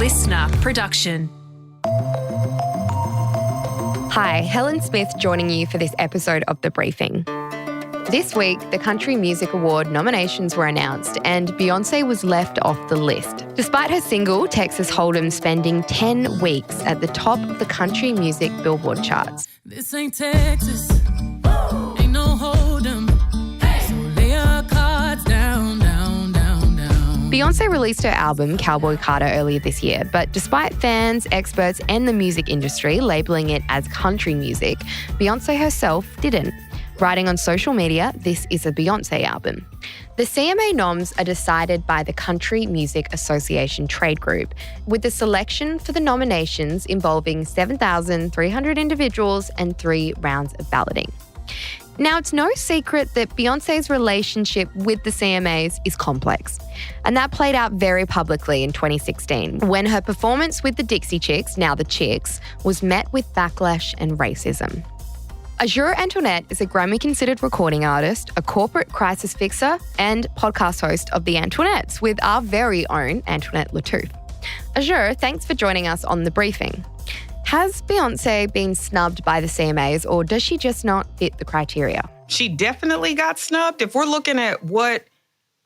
listener production. Hi, Helen Smith joining you for this episode of The Briefing. This week, the Country Music Award nominations were announced and Beyonce was left off the list. Despite her single, Texas Hold'em, spending 10 weeks at the top of the country music Billboard charts. This ain't Texas, ain't no Hold'em, so lay your cards down, down, down, down. Beyonce released her album, Cowboy Carter, earlier this year, but despite fans, experts and the music industry labelling it as country music, Beyonce herself didn't. Writing on social media, this is a Beyonce album. The CMA noms are decided by the Country Music Association trade group, with the selection for the nominations involving 7,300 individuals and 3 rounds of balloting. Now, it's no secret that Beyonce's relationship with the CMAs is complex, and that played out very publicly in 2016 when her performance with the Dixie Chicks, now the Chicks, was met with backlash and racism. Azure Antoinette is a Grammy Considered Recording Artist, a corporate crisis fixer, and podcast host of the Antoinettes with our very own Antoinette Latouth. Azure, thanks for joining us on The Briefing. Has Beyonce been snubbed by the CMAs, or does she just not fit the criteria? She definitely got snubbed. If we're looking at what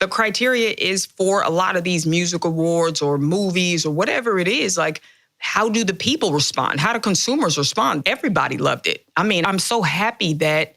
the criteria is for a lot of these music awards or movies or whatever it is, like, how do the people respond? How do consumers respond? Everybody loved it. I mean, I'm so happy that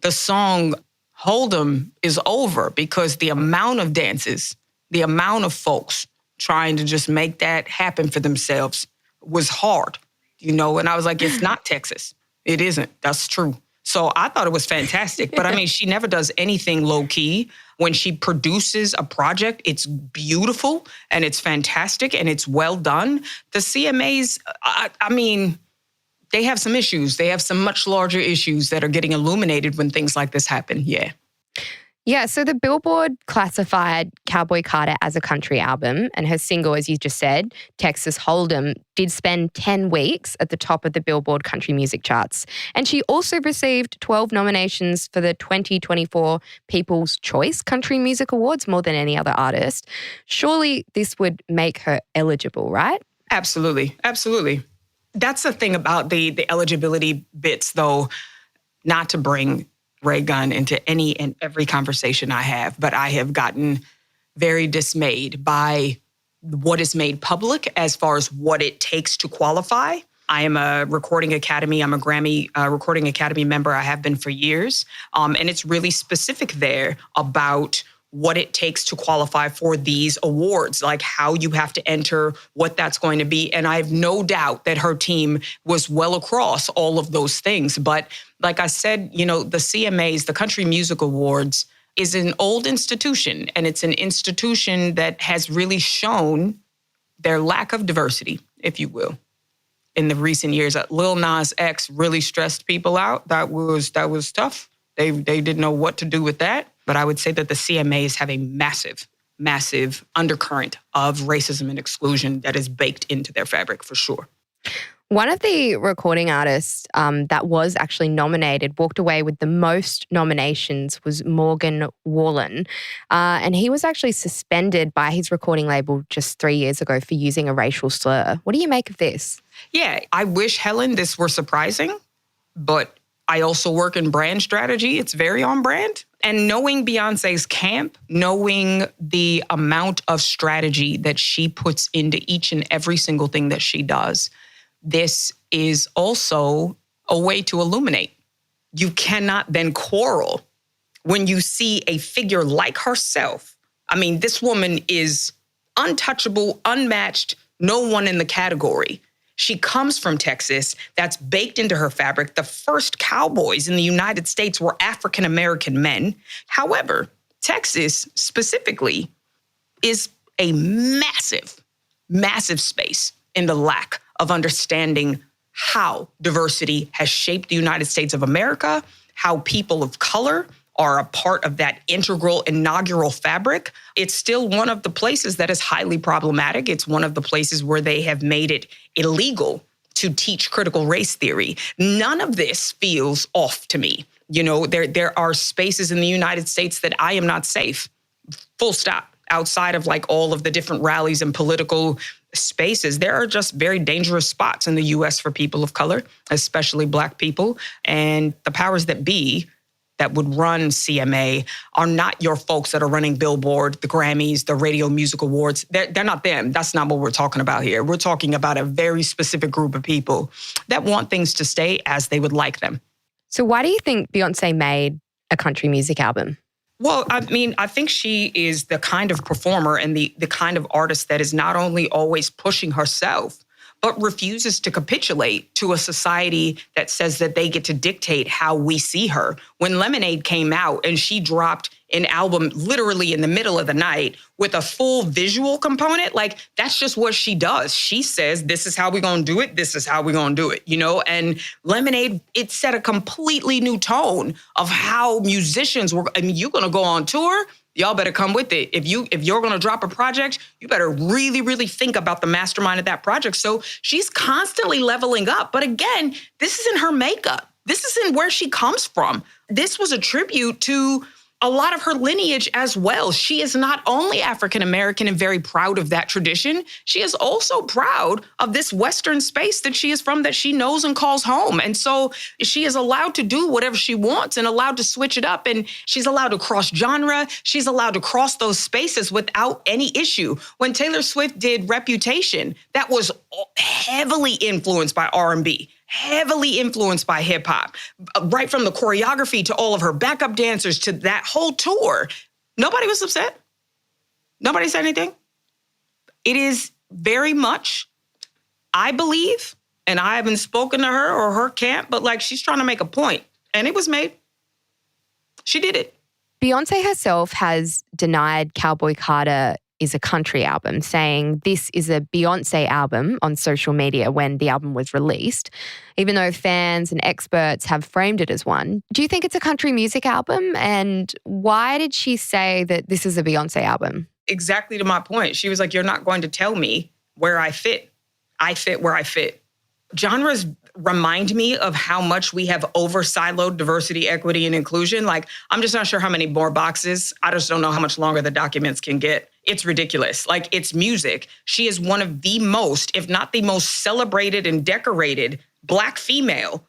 the song Hold'em is over because the amount of dances, the amount of folks trying to just make that happen for themselves was hard, and I was like, it's not Texas. It isn't. That's true. So I thought it was fantastic. But I mean, she never does anything low key. When she produces a project, it's beautiful and it's fantastic and it's well done. The CMAs, I mean, they have some issues. They have some much larger issues that are getting illuminated when things like this happen. Yeah, so the Billboard classified Cowboy Carter as a country album, and her single, as you just said, Texas Hold'em, did spend 10 weeks at the top of the Billboard country music charts. And she also received 12 nominations for the 2024 People's Choice Country Music Awards, more than any other artist. Surely this would make her eligible, right? Absolutely. That's the thing about the eligibility bits, though, not to bring Ray Gunn into any and every conversation I have, but I have gotten very dismayed by what is made public as far as what it takes to qualify. I am a Recording Academy. I'm a Grammy Recording Academy member. I have been for years. And it's really specific there about what it takes to qualify for these awards, like how you have to enter, what that's going to be. And I have no doubt that her team was well across all of those things. But like I said, the CMAs, the Country Music Awards, is an old institution. And it's an institution that has really shown their lack of diversity, if you will, in the recent years. Lil Nas X really stressed people out. That was tough. They didn't know what to do with that. But I would say that the CMAs have a massive, massive undercurrent of racism and exclusion that is baked into their fabric for sure. One of the recording artists that was actually nominated, walked away with the most nominations, was Morgan Wallen. And he was actually suspended by his recording label just 3 years ago for using a racial slur. What do you make of this? Yeah, I wish, Helen, this were surprising, but I also work in brand strategy. It's very on brand. And knowing Beyonce's camp, knowing the amount of strategy that she puts into each and every single thing that she does, this is also a way to illuminate. You cannot then quarrel when you see a figure like herself. I mean, this woman is untouchable, unmatched, no one in the category. She comes from Texas. That's baked into her fabric. The first cowboys in the United States were African-American men. However, Texas specifically is a massive, massive space in the lack of understanding how diversity has shaped the United States of America, how people of color are a part of that integral, inaugural fabric. It's still one of the places that is highly problematic. It's one of the places where they have made it illegal to teach critical race theory. None of this feels off to me. There are spaces in the United States that I am not safe. Full stop. outside of like all of the different rallies and political spaces, there are just very dangerous spots in the US for people of color, especially Black people. And the powers that be that would run CMA are not your folks that are running Billboard, the Grammys, the Radio Music Awards. They're not them. That's not what we're talking about here. We're talking about a very specific group of people that want things to stay as they would like them. So why do you think Beyonce made a country music album? Well, I mean, I think she is the kind of performer and the kind of artist that is not only always pushing herself, but refuses to capitulate to a society that says that they get to dictate how we see her. When Lemonade came out and she dropped an album literally in the middle of the night with a full visual component, like that's just what she does. She says, this is how we're gonna do it. This is how we're gonna do it, you know? And Lemonade, it set a completely new tone of how musicians were, I mean, you're gonna go on tour, y'all better come with it. If you're gonna drop a project, you better really, really think about the mastermind of that project. So she's constantly leveling up. But again, this isn't her makeup. This isn't where she comes from. This was a tribute to a lot of her lineage as well. She is not only African-American and very proud of that tradition, she is also proud of this Western space that she is from, that she knows and calls home. And so she is allowed to do whatever she wants and allowed to switch it up. And she's allowed to cross genre. She's allowed to cross those spaces without any issue. When Taylor Swift did Reputation, that was heavily influenced by R&B. Heavily influenced by hip hop, right from the choreography to all of her backup dancers to that whole tour. Nobody was upset. Nobody said anything. It is very much, I believe, and I haven't spoken to her or her camp, but like she's trying to make a point, and it was made. She did it. Beyonce herself has denied Cowboy Carter is a country album, saying this is a Beyonce album on social media when the album was released, even though fans and experts have framed it as one. Do you think it's a country music album? And why did she say that this is a Beyonce album? Exactly to my point. She was like, you're not going to tell me where I fit. I fit where I fit. Genres remind me of how much we have over-siloed diversity, equity, and inclusion. Like, I'm just not sure how many more boxes. I just don't know how much longer the documents can get. It's ridiculous. Like, it's music. She is one of the most, if not the most celebrated and decorated Black female.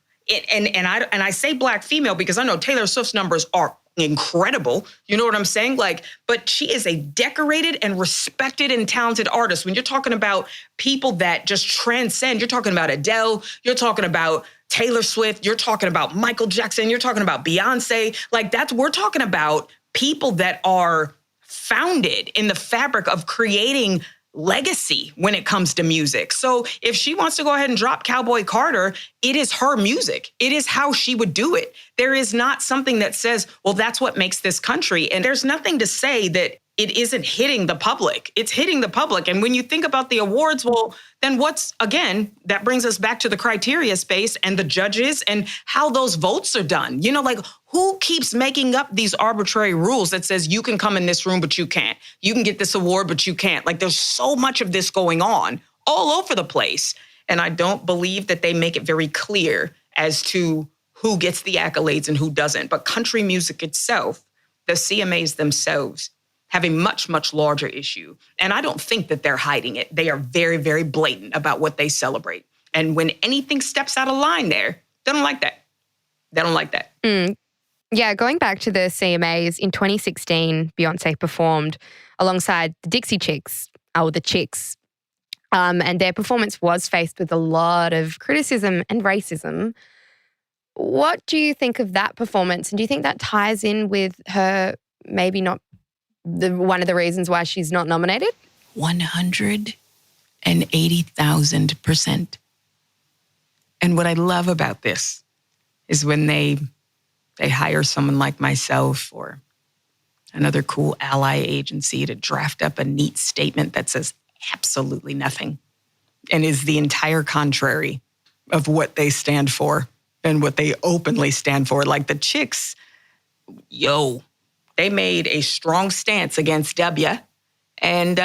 And I say Black female because I know Taylor Swift's numbers are incredible. You know what I'm saying? Like, but she is a decorated and respected and talented artist. When you're talking about people that just transcend, you're talking about Adele, you're talking about Taylor Swift, you're talking about Michael Jackson, you're talking about Beyonce. Like we're talking about people that are founded in the fabric of creating legacy when it comes to music. So if she wants to go ahead and drop Cowboy Carter, it is her music. It is how she would do it. There is not something that says, well, that's what makes this country. And there's nothing to say that it isn't hitting the public. It's hitting the public. And when you think about the awards, well, then again, that brings us back to the criteria space and the judges and how those votes are done. You know, like who keeps making up these arbitrary rules that says you can come in this room, but you can't. You can get this award, but you can't. Like there's so much of this going on all over the place. And I don't believe that they make it very clear as to who gets the accolades and who doesn't. But country music itself, the CMAs themselves, have a much, much larger issue. And I don't think that they're hiding it. They are very, very blatant about what they celebrate. And when anything steps out of line there, they don't like that. They don't like that. Yeah, going back to the CMAs, in 2016, Beyonce performed alongside the Dixie Chicks, or the Chicks, and their performance was faced with a lot of criticism and racism. What do you think of that performance? And do you think that ties in with her maybe not one of the reasons why she's not nominated? 180,000%. And what I love about this is when they hire someone like myself or another cool ally agency to draft up a neat statement that says absolutely nothing and is the entire contrary of what they stand for and what they openly stand for. Like the Chicks, they made a strong stance against W. And,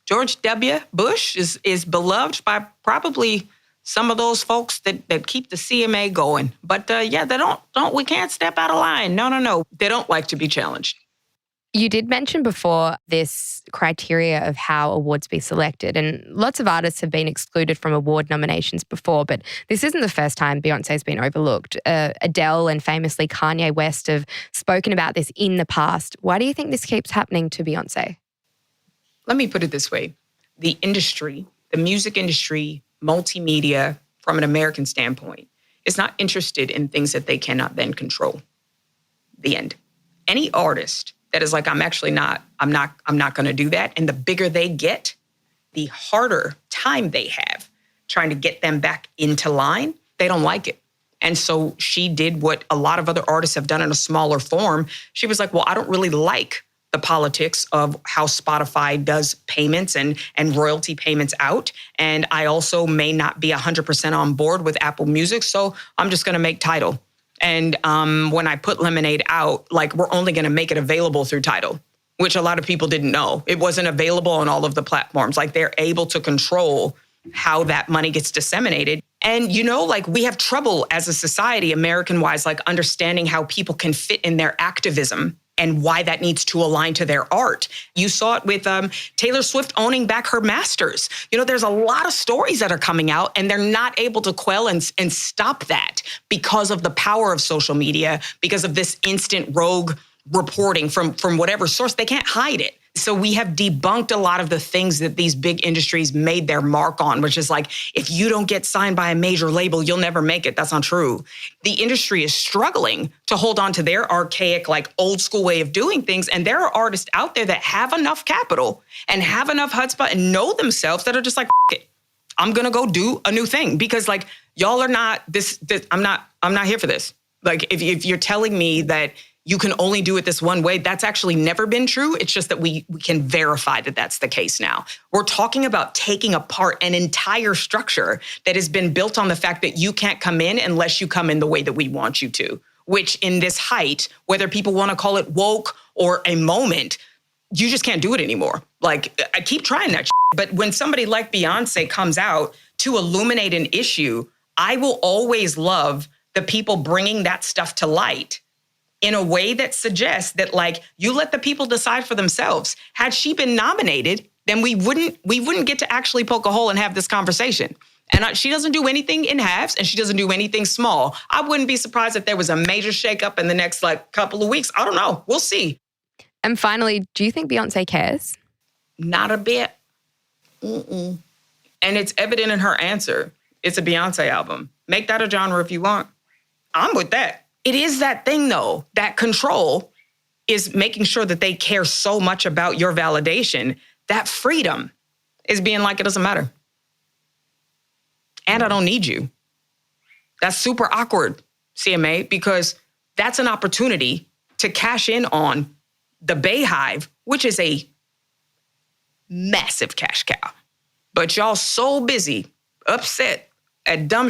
George W. Bush is beloved by probably some of those folks that keep the CMA going. But, we can't step out of line. No. They don't like to be challenged. You did mention before this criteria of how awards be selected, and lots of artists have been excluded from award nominations before, but this isn't the first time Beyonce's been overlooked. Adele and famously Kanye West have spoken about this in the past. Why do you think this keeps happening to Beyonce? Let me put it this way. The industry, the music industry, multimedia, from an American standpoint, is not interested in things that they cannot then control. The end. Any artist that is like, I'm not going to do that. And the bigger they get, the harder time they have trying to get them back into line. They don't like it. And so she did what a lot of other artists have done in a smaller form. She was like, well, I don't really like the politics of how Spotify does payments and royalty payments out. And I also may not be 100% on board with Apple Music. So I'm just going to make Tidal. And when I put Lemonade out, like, we're only going to make it available through Tidal, which a lot of people didn't know. It wasn't available on all of the platforms. Like, they're able to control how that money gets disseminated. And, like, we have trouble as a society, American-wise, like, understanding how people can fit in their activism and why that needs to align to their art. You saw it with Taylor Swift owning back her masters. There's a lot of stories that are coming out, and they're not able to quell and stop that because of the power of social media, because of this instant rogue reporting from whatever source. They can't hide it. So we have debunked a lot of the things that these big industries made their mark on, which is like, if you don't get signed by a major label, you'll never make it. That's not true. The industry is struggling to hold on to their archaic, like, old school way of doing things. And there are artists out there that have enough capital and have enough chutzpah and know themselves that are just like, it, I'm going to go do a new thing, because, like, y'all are not this I'm not here for this. Like, if you're telling me that you can only do it this one way, that's actually never been true. It's just that we can verify that that's the case now. We're talking about taking apart an entire structure that has been built on the fact that you can't come in unless you come in the way that we want you to, which in this height, whether people want to call it woke or a moment, you just can't do it anymore. Like, I keep trying that shit, but when somebody like Beyonce comes out to illuminate an issue, I will always love the people bringing that stuff to light in a way that suggests that, like, you let the people decide for themselves. Had she been nominated, then we wouldn't get to actually poke a hole and have this conversation. And she doesn't do anything in halves, and she doesn't do anything small. I wouldn't be surprised if there was a major shakeup in the next, like, couple of weeks. I don't know. We'll see. And finally, do you think Beyonce cares? Not a bit. And it's evident in her answer. It's a Beyonce album. Make that a genre if you want. I'm with that. It is that thing, though, that control is making sure that they care so much about your validation. That freedom is being like, it doesn't matter. And I don't need you. That's super awkward, CMA, because that's an opportunity to cash in on the Bey Hive, which is a massive cash cow. But y'all so busy, upset at dumb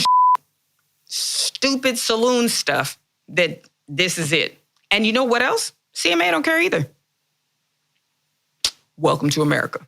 stupid saloon stuff, that this is it. And you know what else? CMA don't care either. Welcome to America.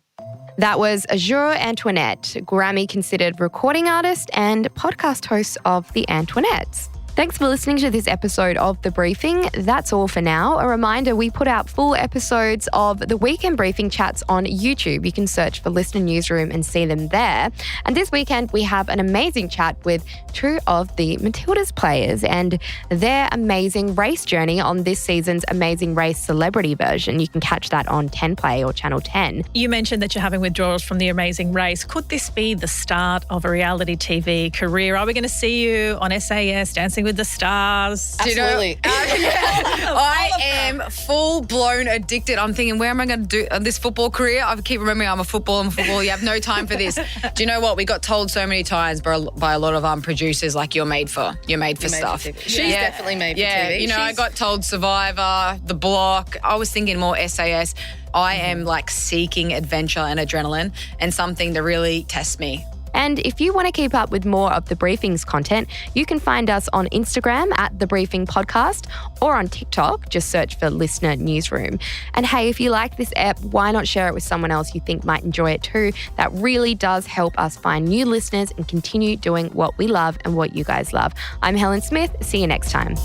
That was Azure Antoinette, Grammy Considered Recording Artist and podcast host of the Antoinettes. Thanks for listening to this episode of The Briefing. That's all for now. A reminder, we put out full episodes of the Weekend Briefing chats on YouTube. You can search for Listener Newsroom and see them there. And this weekend, we have an amazing chat with two of the Matildas players and their amazing race journey on this season's Amazing Race celebrity version. You can catch that on 10 Play or Channel 10. You mentioned that you're having withdrawals from the Amazing Race. Could this be the start of a reality TV career? Are we going to see you on SAS, Dancing with the Stars? Absolutely. I am full-blown addicted. I'm thinking, where am I going to do this football career? I keep remembering I'm a football. You have no time for this. Do you know what? We got told so many times by a lot of producers, like, you're made for stuff. She's definitely made for TV. I got told Survivor, The Block. I was thinking more SAS. I am, like, seeking adventure and adrenaline and something to really test me. And if you want to keep up with more of The Briefing's content, you can find us on Instagram at The Briefing Podcast or on TikTok. Just search for Listener Newsroom. And hey, if you like this app, why not share it with someone else you think might enjoy it too? That really does help us find new listeners and continue doing what we love and what you guys love. I'm Helen Smith. See you next time.